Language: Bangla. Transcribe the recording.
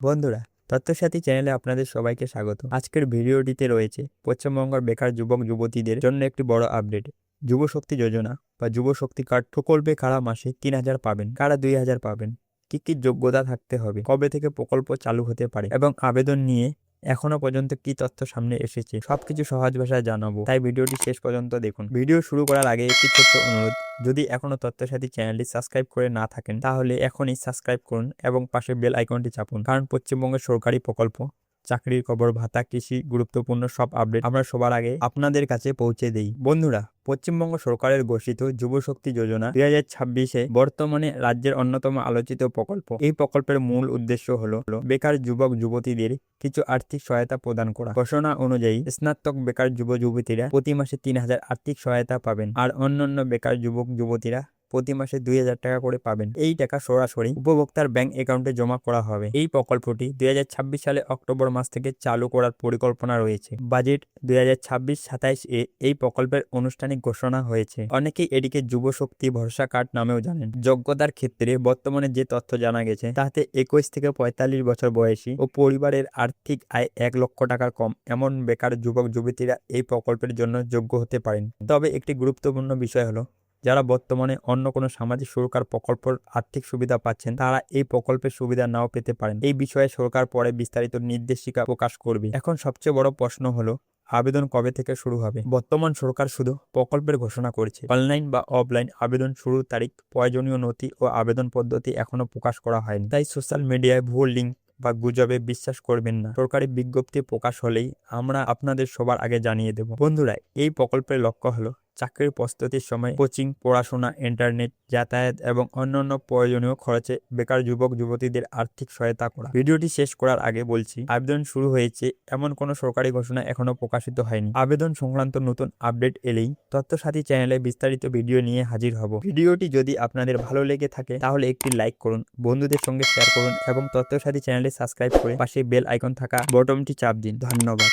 বন্ধুরা, তথ্যসাথী চ্যানেলে আপনাদের সবাইকে স্বাগত। আজকের ভিডিওটিতে রয়েছে পশ্চিমবঙ্গের বেকার যুবক যুবতীদের জন্য একটি বড় আপডেট। যুব শক্তি যোজনা বা যুব শক্তি কার্ড প্রকল্পে কারা মাসে 3,000 পাবেন, কারা 2,000 পাবেন, কি কি যোগ্যতা থাকতে হবে, কবে থেকে প্রকল্প চালু হতে পারে এবং আবেদন নিয়ে এখনো পর্যন্ত কি তথ্য সামনে এসেছে, সবকিছু সহজ ভাষায় জানাবো। তাই ভিডিওটি শেষ পর্যন্ত দেখুন। ভিডিও শুরু করার আগে একটি ছোট্ট অনুরোধ, যদি এখনো তথ্যসাথী চ্যানেলটি সাবস্ক্রাইব করে না থাকেন তাহলে এখনই সাবস্ক্রাইব করুন এবং পাশে বেল আইকনটি চাপুন, কারণ পশ্চিমবঙ্গের সরকারি প্রকল্প, চাকরির খবর, ভাতা, কৃষি গুরুত্বপূর্ণ সব আপডেট আমরা সবার আগে আপনাদের কাছে পৌঁছে দেই। বন্ধুরা, পশ্চিমবঙ্গ সরকারের ঘোষিত যুব শক্তি যোজনা 2026 বর্তমানে রাজ্যের অন্যতম আলোচিত প্রকল্প। এই প্রকল্পের মূল উদ্দেশ্য হলো বেকার যুবক যুবতীদের কিছু আর্থিক সহায়তা প্রদান করা। ঘোষণা অনুযায়ী স্নাতক বেকার যুব যুবতীরা প্রতি মাসে 3,000 আর্থিক সহায়তা পাবেন, আর অন্যান্য বেকার যুবক যুবতীরা প্রতি মাসে 2,000 টাকা করে পাবেন। এই টাকা সরাসরি উপভোক্তার ব্যাংক অ্যাকাউন্টে জমা করা হবে। এই প্রকল্পটি 2026 সালে অক্টোবর মাস থেকে চালু করার পরিকল্পনা রয়েছে। বাজেট 2026-27 এ এই প্রকল্পের আনুষ্ঠানিক ঘোষণা হয়েছে। অনেকেই এটিকে যুব শক্তি ভরসা কার্ড নামেও জানেন। যোগ্যতার ক্ষেত্রে বর্তমানে যে তথ্য জানা গেছে তাতে 21 থেকে 45 বছর বয়সী ও পরিবারের আর্থিক আয় 1 লক্ষ টাকার কম এমন বেকার যুবক যুবতীরা এই প্রকল্পের জন্য যোগ্য হতে পারেন। তবে একটি গুরুত্বপূর্ণ বিষয় হলো, যারা বর্তমানে অন্য কোনো সামাজিক সুরক্ষার প্রকল্পের আর্থিক সুবিধা পাচ্ছেন তারা এই প্রকল্পের সুবিধা নাও পেতে পারেন। এই বিষয়ে সরকার পরে বিস্তারিত নির্দেশিকা প্রকাশ করবে। এখন সবচেয়ে বড় প্রশ্ন হলো, আবেদন কবে থেকে শুরু হবে? বর্তমান সরকার শুধু প্রকল্পের ঘোষণা করেছে। অনলাইন বা অফলাইন আবেদন শুরুর তারিখ, প্রয়োজনীয় নথি ও আবেদন পদ্ধতি এখনো প্রকাশ করা হয়নি। তাই সোশ্যাল মিডিয়ায় ভুল লিঙ্ক বা গুজবে বিশ্বাস করবেন না। সরকারি বিজ্ঞপ্তি প্রকাশ হলেই আমরা আপনাদের সবার আগে জানিয়ে দেব। বন্ধুরা, এই প্রকল্পের লক্ষ্য হলো চাকরির প্রস্তুতির সময় কোচিং, পড়াশোনা, ইন্টারনেট, যাতায়াত এবং অন্যান্য প্রয়োজনীয় খরচে বেকার যুবক যুবতীদের আর্থিক সহায়তা করা। ভিডিওটি শেষ করার আগে বলছি, আবেদন শুরু হয়েছে এমন কোনো সরকারি ঘোষণা এখনো প্রকাশিত হয়নি। আবেদন সংক্রান্ত নতুন আপডেট এলেই তথ্যসাথী চ্যানেলে বিস্তারিত ভিডিও নিয়ে হাজির হব। ভিডিওটি যদি আপনাদের ভালো লেগে থাকে তাহলে একটি লাইক করুন, বন্ধুদের সঙ্গে শেয়ার করুন এবং তথ্যসাথী চ্যানেলে সাবস্ক্রাইব করে পাশে বেল আইকন থাকা বটনটি চাপ দিন। ধন্যবাদ।